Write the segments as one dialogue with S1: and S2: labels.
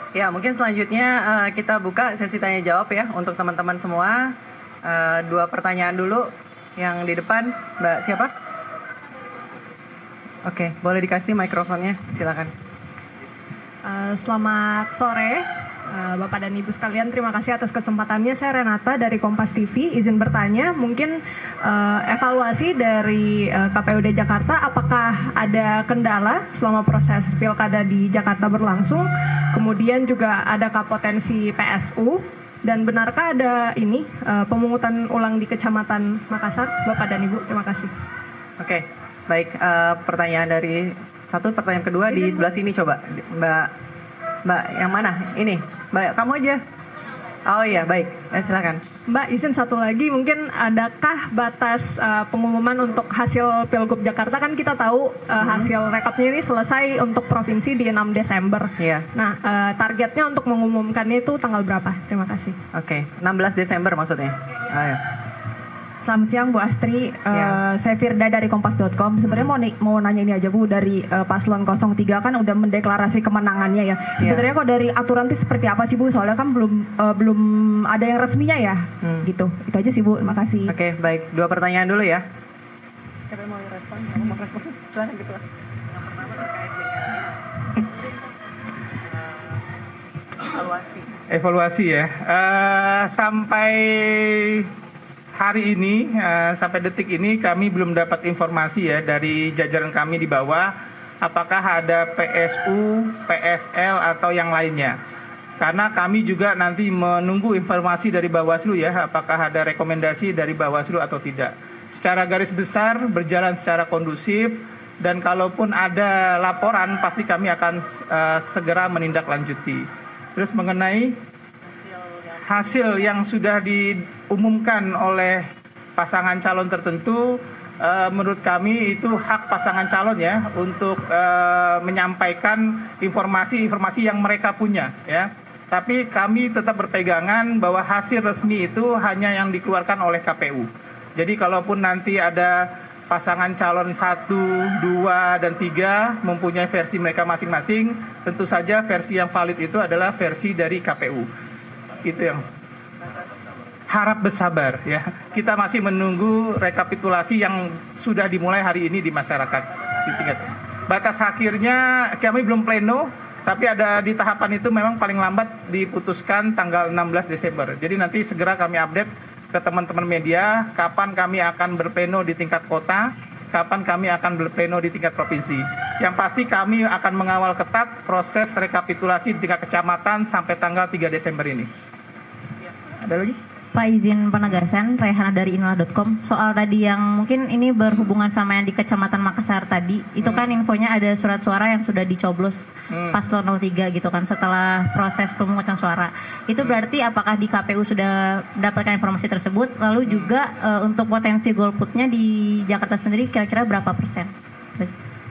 S1: Ya, mungkin selanjutnya kita buka sesi tanya jawab ya untuk teman-teman semua. 2 pertanyaan dulu yang di depan. Mbak siapa? Oke, boleh dikasih mikrofonnya, silakan.
S2: Selamat sore, Bapak dan Ibu sekalian. Terima kasih atas kesempatannya. Saya Renata dari Kompas TV. Izin bertanya, mungkin evaluasi dari KPUD Jakarta, apakah ada kendala selama proses pilkada di Jakarta berlangsung? Kemudian juga adakah potensi PSU? Dan benarkah ada ini pemungutan ulang di Kecamatan Makassar, Bapak dan Ibu? Terima kasih.
S1: Oke, baik. Pertanyaan dari satu, pertanyaan kedua di sebelah sini coba. Mbak yang mana? Ini, Mbak kamu aja. Oh iya, baik. Silakan.
S2: Mbak, izin satu lagi, mungkin adakah batas pengumuman untuk hasil Pilgub Jakarta? Kan kita tahu hasil rekapnya ini selesai untuk provinsi di 6 Desember.
S1: Iya.
S2: Nah, targetnya untuk mengumumkannya itu tanggal berapa? Terima kasih.
S1: Oke, 16 Desember maksudnya. Iya.
S3: Selamat siang Bu Astri, saya Firda dari Kompas.com. Sebenarnya mau nanya ini aja Bu, dari Paslon 03 kan udah mendeklarasi kemenangannya ya. Sebenarnya kok dari aturan itu seperti apa sih Bu? Soalnya kan belum ada yang resminya ya, gitu. Itu aja sih Bu, terima kasih.
S1: Oke, baik. 2 pertanyaan dulu ya. Siapa yang mau respon? Kamu mau respon? Silakan gitu. Yang pertama terkait dengan
S4: evaluasi ya. Sampai hari ini, sampai detik ini kami belum dapat informasi ya dari jajaran kami di bawah apakah ada PSU, PSL atau yang lainnya. Karena kami juga nanti menunggu informasi dari Bawaslu ya, apakah ada rekomendasi dari Bawaslu atau tidak. Secara garis besar berjalan secara kondusif, dan kalaupun ada laporan pasti kami akan segera menindaklanjuti. Terus mengenai hasil yang sudah diumumkan oleh pasangan calon tertentu, menurut kami itu hak pasangan calon ya untuk menyampaikan informasi-informasi yang mereka punya ya. Tapi kami tetap berpegangan bahwa hasil resmi itu hanya yang dikeluarkan oleh KPU. Jadi kalaupun nanti ada pasangan calon 1, 2, dan 3 mempunyai versi mereka masing-masing, tentu saja versi yang valid itu adalah versi dari KPU. Itu yang harap bersabar ya. Kita masih menunggu rekapitulasi yang sudah dimulai hari ini di masyarakat di tingkat. Batas akhirnya kami belum pleno, tapi ada di tahapan itu memang paling lambat diputuskan tanggal 16 Desember. Jadi nanti segera kami update ke teman-teman media kapan kami akan berpleno di tingkat kota, kapan kami akan berpleno di tingkat provinsi. Yang pasti kami akan mengawal ketat proses rekapitulasi di tingkat kecamatan sampai tanggal 3 Desember ini. Ada lagi?
S5: Pak, izin penegasan, Rehana dari Inilah.com. Soal tadi yang mungkin ini berhubungan sama yang di Kecamatan Makassar tadi, itu kan infonya ada surat suara yang sudah dicoblos Paslon 03 gitu kan setelah proses pemungutan suara. Itu berarti apakah di KPU sudah mendapatkan informasi tersebut? Lalu juga untuk potensi golputnya di Jakarta sendiri kira-kira berapa persen?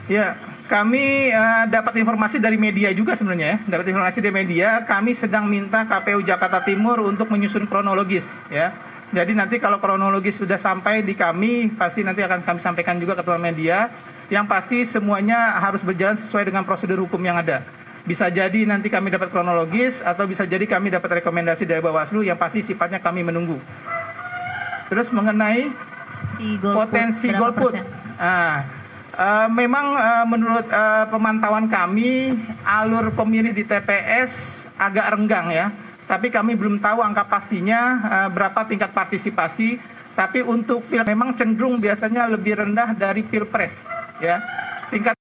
S4: Ya, kami dapat informasi dari media juga sebenarnya ya. Dapat informasi dari media, kami sedang minta KPU Jakarta Timur untuk menyusun kronologis ya. Jadi nanti kalau kronologis sudah sampai di kami, pasti nanti akan kami sampaikan juga ke teman media. Yang pasti semuanya harus berjalan sesuai dengan prosedur hukum yang ada. Bisa jadi nanti kami dapat kronologis, atau bisa jadi kami dapat rekomendasi dari Bawaslu, yang pasti sifatnya kami menunggu. Terus mengenai potensi golput. Memang menurut pemantauan kami, alur pemilih di TPS agak renggang ya. Tapi kami belum tahu angka pastinya berapa tingkat partisipasi. Tapi untuk memang cenderung biasanya lebih rendah dari Pilpres ya. Tingkat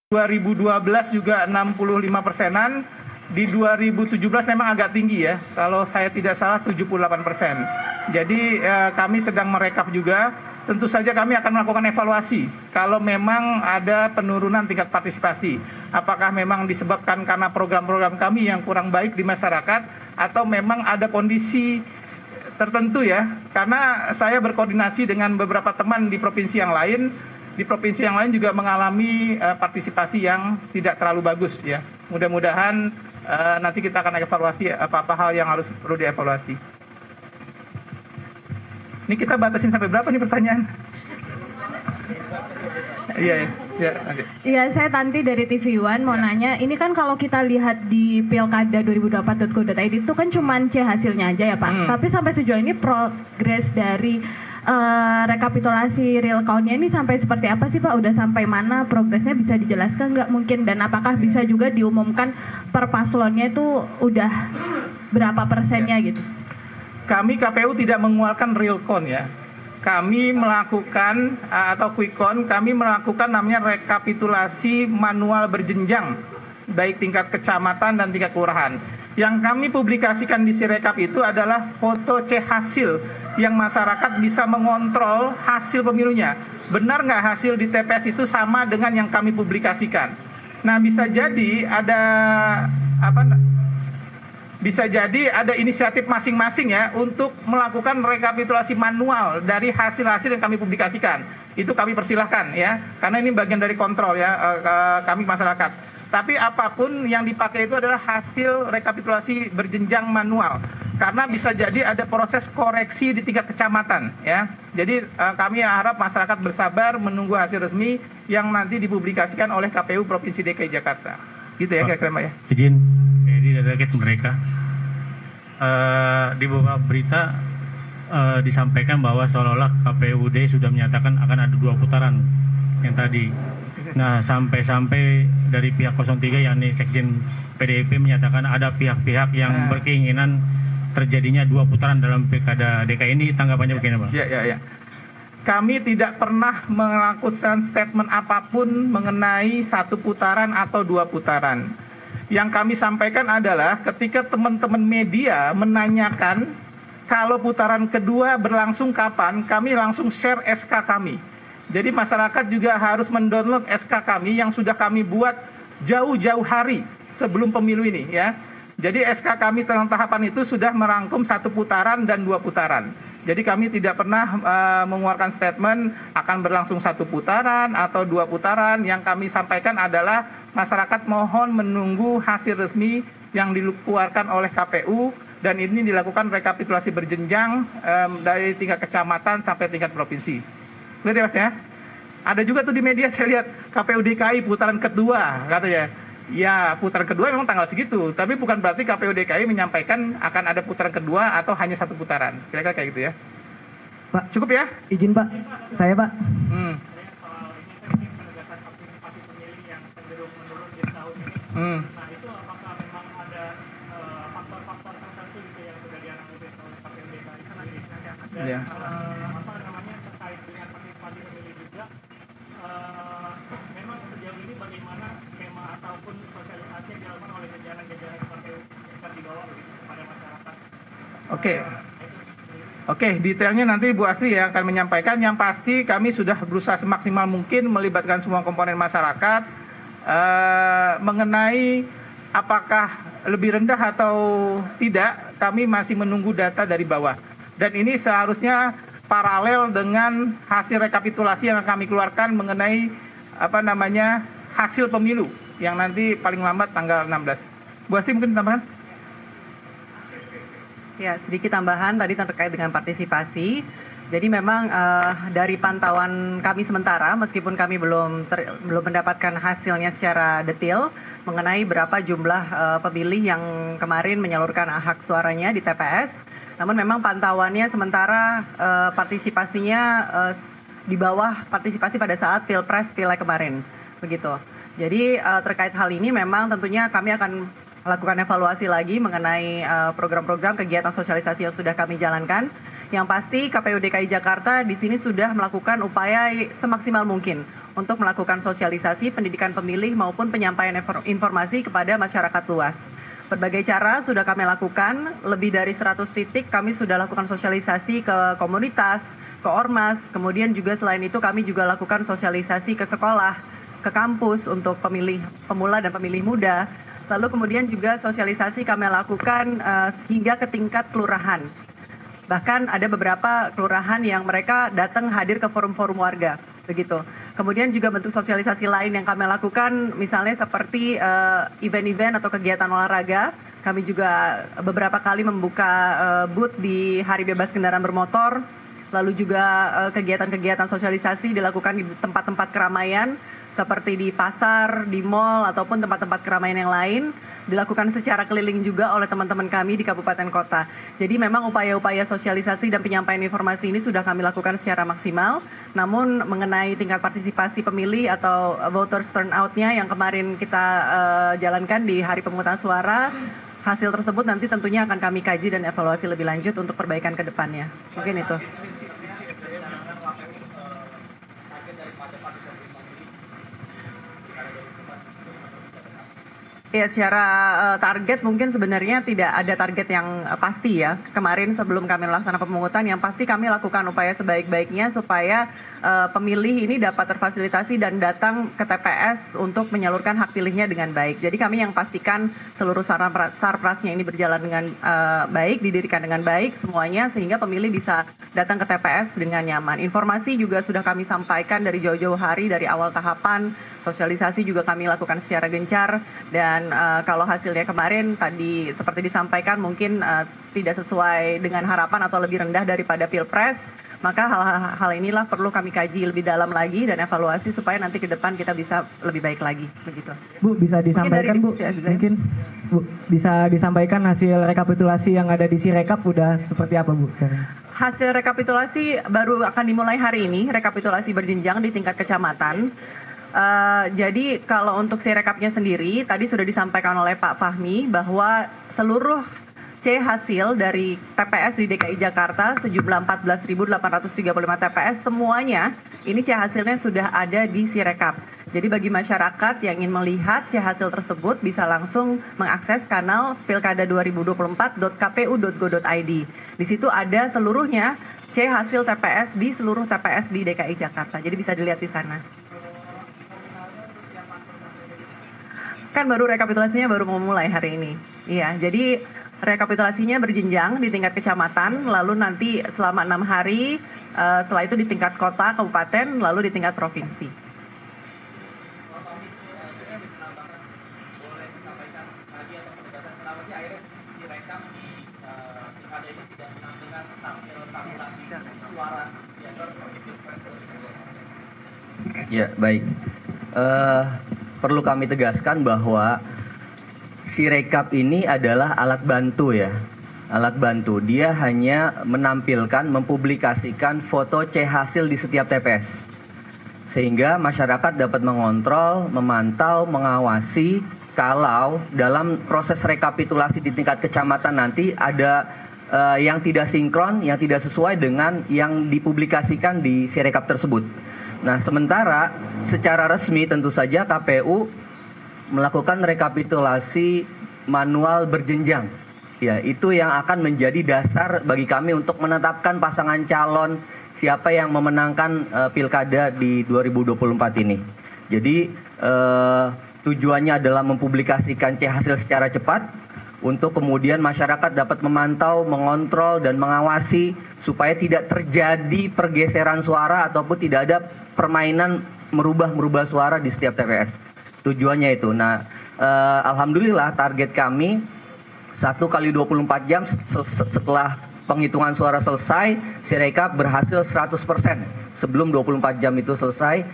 S4: 2012 juga 65%-an. Di 2017 memang agak tinggi ya, kalau saya tidak salah 78%. Jadi kami sedang merekap juga, tentu saja kami akan melakukan evaluasi kalau memang ada penurunan tingkat partisipasi. Apakah memang disebabkan karena program-program kami yang kurang baik di masyarakat, atau memang ada kondisi tertentu ya. Karena saya berkoordinasi dengan beberapa teman di provinsi yang lain, juga mengalami partisipasi yang tidak terlalu bagus ya. Mudah-mudahan nanti kita akan evaluasi apa-apa hal yang harus perlu dievaluasi. Ini kita batasin sampai berapa nih pertanyaan? Iya, oke.
S2: Iya, saya Tanti dari TV One mau nanya, ini kan kalau kita lihat di Pilkada 2024.go.id itu kan cuman hasilnya aja ya Pak. Tapi sampai sejauh ini progres dari rekapitulasi real count-nya ini sampai seperti apa sih Pak? Udah sampai mana progresnya, bisa dijelaskan nggak mungkin? Dan apakah bisa juga diumumkan per paslonnya itu udah berapa persennya gitu?
S4: Kami KPU tidak mengeluarkan real count ya. Kami melakukan atau quick count, kami melakukan namanya rekapitulasi manual berjenjang, baik tingkat kecamatan dan tingkat kelurahan. Yang kami publikasikan di Sirekap itu adalah foto C hasil yang masyarakat bisa mengontrol hasil pemilunya. Benar nggak hasil di TPS itu sama dengan yang kami publikasikan? Nah, bisa jadi ada inisiatif masing-masing ya untuk melakukan rekapitulasi manual dari hasil-hasil yang kami publikasikan. Itu kami persilahkan ya, karena ini bagian dari kontrol ya kami masyarakat. Tapi apapun yang dipakai itu adalah hasil rekapitulasi berjenjang manual, karena bisa jadi ada proses koreksi di tingkat kecamatan ya. Jadi kami harap masyarakat bersabar menunggu hasil resmi yang nanti dipublikasikan oleh KPU Provinsi DKI Jakarta. Gitu ya kira-kira Mbak ya.
S6: Izin, jadi dari rakyat mereka di beberapa berita disampaikan bahwa seolah-olah KPUD sudah menyatakan akan ada 2 putaran yang tadi. Nah, sampai dari pihak 03 yakni Sekjen PDIP menyatakan ada pihak-pihak yang berkeinginan terjadinya 2 putaran dalam Pilkada DKI ini. Tanggapannya bagaimana, Pak?
S4: Ya. Kami tidak pernah melakukan statement apapun mengenai 1 putaran atau 2 putaran. Yang kami sampaikan adalah ketika teman-teman media menanyakan kalau putaran kedua berlangsung kapan, kami langsung share SK kami. Jadi masyarakat juga harus mendownload SK kami yang sudah kami buat jauh-jauh hari sebelum pemilu ini ya. Jadi SK kami tentang tahapan itu sudah merangkum 1 putaran dan 2 putaran. Jadi kami tidak pernah mengeluarkan statement akan berlangsung 1 putaran atau 2 putaran. Yang kami sampaikan adalah masyarakat mohon menunggu hasil resmi yang dikeluarkan oleh KPU, dan ini dilakukan rekapitulasi berjenjang dari tingkat kecamatan sampai tingkat provinsi. Lihat ya Mas ya. Ada juga tuh di media saya lihat KPU DKI putaran kedua katanya. Ya, putaran kedua memang tanggal segitu, tapi bukan berarti KPU DKI menyampaikan akan ada putaran kedua atau hanya 1 putaran. Kira-kira kayak gitu ya.
S3: Pak,
S4: cukup ya?
S3: Izin Pak, saya Pak.
S4: Nah, itu apakah memang ada faktor-faktor tertentu gitu yang sudah dianalisis oleh KPU DKI sendiri? Dan terkait dengan partisipasi pemilih juga, memang sejauh ini bagaimana skema ataupun sosialisasi yang dilakukan oleh jajaran-jajaran KPU akan dibawa kepada masyarakat? Oke, detailnya nanti Bu Astri ya akan menyampaikan. Yang pasti kami sudah berusaha semaksimal mungkin melibatkan semua komponen masyarakat. Mengenai apakah lebih rendah atau tidak, kami masih menunggu data dari bawah. Dan ini seharusnya paralel dengan hasil rekapitulasi yang kami keluarkan mengenai hasil pemilu yang nanti paling lambat tanggal 16. Bu Astri mungkin tambahan?
S1: Ya, sedikit tambahan tadi terkait dengan partisipasi. Jadi memang dari pantauan kami sementara, meskipun kami belum mendapatkan hasilnya secara detail mengenai berapa jumlah pemilih yang kemarin menyalurkan hak suaranya di TPS, namun memang pantauannya sementara partisipasinya di bawah partisipasi pada saat Pilpres Pileg kemarin, begitu. Jadi terkait hal ini memang tentunya kami akan melakukan evaluasi lagi mengenai program-program kegiatan sosialisasi yang sudah kami jalankan. Yang pasti KPU DKI Jakarta di sini sudah melakukan upaya semaksimal mungkin untuk melakukan sosialisasi pendidikan pemilih maupun penyampaian informasi kepada masyarakat luas. Berbagai cara sudah kami lakukan, lebih dari 100 titik kami sudah lakukan sosialisasi ke komunitas, ke ormas, kemudian juga selain itu kami juga lakukan sosialisasi ke sekolah, ke kampus untuk pemilih pemula dan pemilih muda. Lalu kemudian juga sosialisasi kami lakukan hingga ke tingkat kelurahan. Bahkan ada beberapa kelurahan yang mereka datang hadir ke forum-forum warga, begitu. Kemudian juga bentuk sosialisasi lain yang kami lakukan, misalnya seperti event-event atau kegiatan olahraga. Kami juga beberapa kali membuka booth di Hari Bebas Kendaraan Bermotor. Lalu juga kegiatan-kegiatan sosialisasi dilakukan di tempat-tempat keramaian seperti di pasar, di mal, ataupun tempat-tempat keramaian yang lain, dilakukan secara keliling juga oleh teman-teman kami di kabupaten kota. Jadi memang upaya-upaya sosialisasi dan penyampaian informasi ini sudah kami lakukan secara maksimal. Namun mengenai tingkat partisipasi pemilih atau voters turnout-nya yang kemarin kita jalankan di hari pemungutan suara, hasil tersebut nanti tentunya akan kami kaji dan evaluasi lebih lanjut untuk perbaikan ke depannya. Mungkin itu. Ya, secara target mungkin sebenarnya tidak ada target yang pasti ya. Kemarin sebelum kami melaksanakan pemungutan, yang pasti kami lakukan upaya sebaik-baiknya supaya pemilih ini dapat terfasilitasi dan datang ke TPS untuk menyalurkan hak pilihnya dengan baik. Jadi kami yang pastikan seluruh sarprasnya ini berjalan dengan baik, didirikan dengan baik semuanya, sehingga pemilih bisa datang ke TPS dengan nyaman. Informasi juga sudah kami sampaikan dari jauh-jauh hari, dari awal tahapan, sosialisasi juga kami lakukan secara gencar, dan kalau hasilnya kemarin tadi seperti disampaikan mungkin tidak sesuai dengan harapan atau lebih rendah daripada Pilpres, maka hal inilah perlu kami kaji lebih dalam lagi dan evaluasi supaya nanti ke depan kita bisa lebih baik lagi, begitu.
S7: Bu, bisa disampaikan Bu, mungkin Bu, bisa disampaikan hasil rekapitulasi yang ada di Sirekap udah seperti apa Bu?
S1: Hasil rekapitulasi baru akan dimulai hari ini, rekapitulasi berjenjang di tingkat kecamatan. Jadi kalau untuk Sirekapnya sendiri, tadi sudah disampaikan oleh Pak Fahmi bahwa seluruh C hasil dari TPS di DKI Jakarta sejumlah 14.835 TPS semuanya ini C hasilnya sudah ada di Sirekap. Jadi bagi masyarakat yang ingin melihat C hasil tersebut bisa langsung mengakses kanal pilkada2024.kpu.go.id. Di situ ada seluruhnya C hasil TPS di seluruh TPS di DKI Jakarta. Jadi bisa dilihat di sana. Kan baru rekapitulasinya baru mau mulai hari ini. Iya, jadi rekapitulasinya berjenjang di tingkat kecamatan, lalu nanti selama 6 hari, setelah itu di tingkat kota, kabupaten, lalu di tingkat provinsi.
S8: Ya, baik. Perlu kami tegaskan bahwa Sirekap ini adalah alat bantu ya. Alat bantu. Dia hanya menampilkan, mempublikasikan foto C hasil di setiap TPS. Sehingga masyarakat dapat mengontrol, memantau, mengawasi kalau dalam proses rekapitulasi di tingkat kecamatan nanti ada yang tidak sinkron, yang tidak sesuai dengan yang dipublikasikan di Sirekap tersebut. Nah, sementara secara resmi tentu saja KPU melakukan rekapitulasi manual berjenjang. Ya, itu yang akan menjadi dasar bagi kami untuk menetapkan pasangan calon siapa yang memenangkan pilkada di 2024 ini. Jadi tujuannya adalah mempublikasikan C hasil secara cepat untuk kemudian masyarakat dapat memantau, mengontrol dan mengawasi supaya tidak terjadi pergeseran suara ataupun tidak ada permainan merubah suara di setiap TPS. Tujuannya itu. Nah, alhamdulillah target kami 1 kali 24 jam setelah penghitungan suara selesai, Sirekap berhasil 100%. Sebelum 24 jam itu selesai,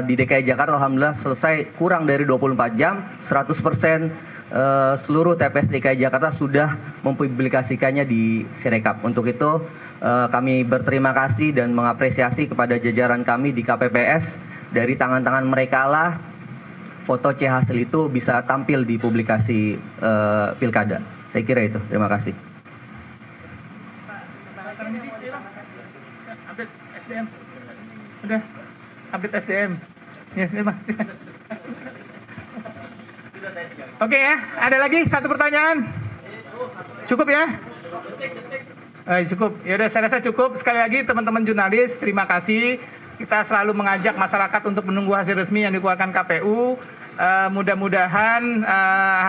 S8: di DKI Jakarta alhamdulillah selesai kurang dari 24 jam, 100% seluruh TPS DKI Jakarta sudah mempublikasikannya di Sirekap. Untuk itu kami berterima kasih dan mengapresiasi kepada jajaran kami di KPPS, dari tangan-tangan mereka lah foto C hasil itu bisa tampil di publikasi pilkada. Saya kira itu. Terima kasih.
S4: Update SDM. Udah. Update SDM. Ya, terima. Oke ya, ada lagi satu pertanyaan. Cukup ya? Cukup. Ya udah, saya rasa cukup. Sekali lagi teman-teman jurnalis, terima kasih. Kita selalu mengajak masyarakat untuk menunggu hasil resmi yang dikeluarkan KPU. Mudah-mudahan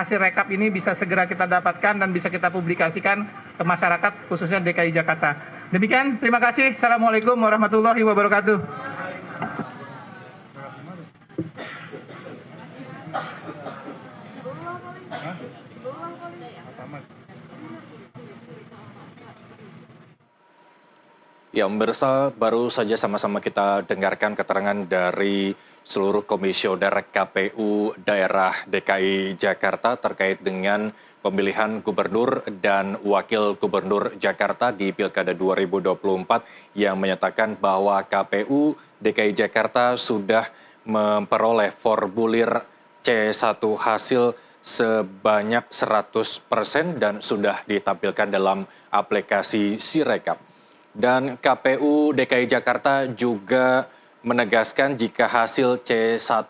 S4: hasil rekap ini bisa segera kita dapatkan dan bisa kita publikasikan ke masyarakat, khususnya DKI Jakarta. Demikian, terima kasih. Assalamualaikum warahmatullahi wabarakatuh.
S9: Ya, pemirsa, baru saja sama-sama kita dengarkan keterangan dari seluruh komisioner KPU daerah DKI Jakarta terkait dengan pemilihan gubernur dan wakil gubernur Jakarta di Pilkada 2024 yang menyatakan bahwa KPU DKI Jakarta sudah memperoleh formulir C1 hasil sebanyak 100% dan sudah ditampilkan dalam aplikasi Sirekap. Dan KPU DKI Jakarta juga menegaskan jika hasil C1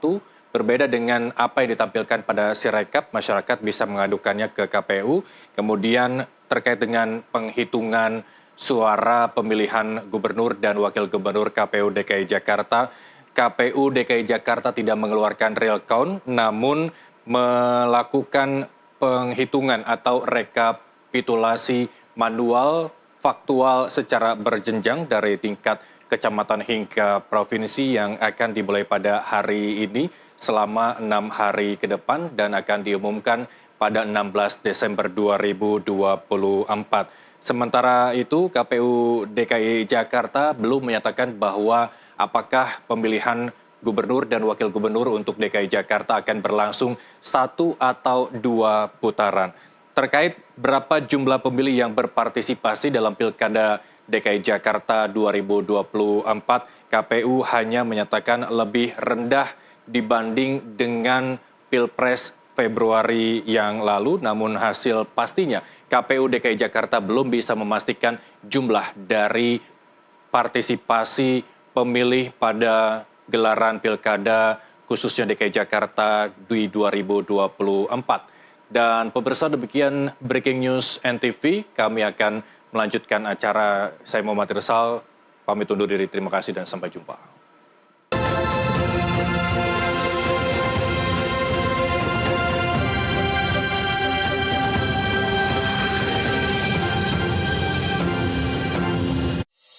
S9: berbeda dengan apa yang ditampilkan pada Sirekap, masyarakat bisa mengadukannya ke KPU. Kemudian terkait dengan penghitungan suara pemilihan gubernur dan wakil gubernur KPU DKI Jakarta, KPU DKI Jakarta tidak mengeluarkan real count, namun melakukan penghitungan atau rekapitulasi manual faktual secara berjenjang dari tingkat kecamatan hingga provinsi yang akan dimulai pada hari ini selama 6 hari ke depan dan akan diumumkan pada 16 Desember 2024. Sementara itu, KPU DKI Jakarta belum menyatakan bahwa apakah pemilihan gubernur dan wakil gubernur untuk DKI Jakarta akan berlangsung 1 atau 2 putaran. Terkait berapa jumlah pemilih yang berpartisipasi dalam Pilkada DKI Jakarta 2024, KPU hanya menyatakan lebih rendah dibanding dengan Pilpres Februari yang lalu, namun hasil pastinya KPU DKI Jakarta belum bisa memastikan jumlah dari partisipasi pemilih pada gelaran Pilkada khususnya DKI Jakarta di 2024. Dan pemirsa, demikian Breaking News NTV. Kami akan melanjutkan acara. Saya Muhammad Irsal, pamit undur diri. Terima kasih dan sampai jumpa.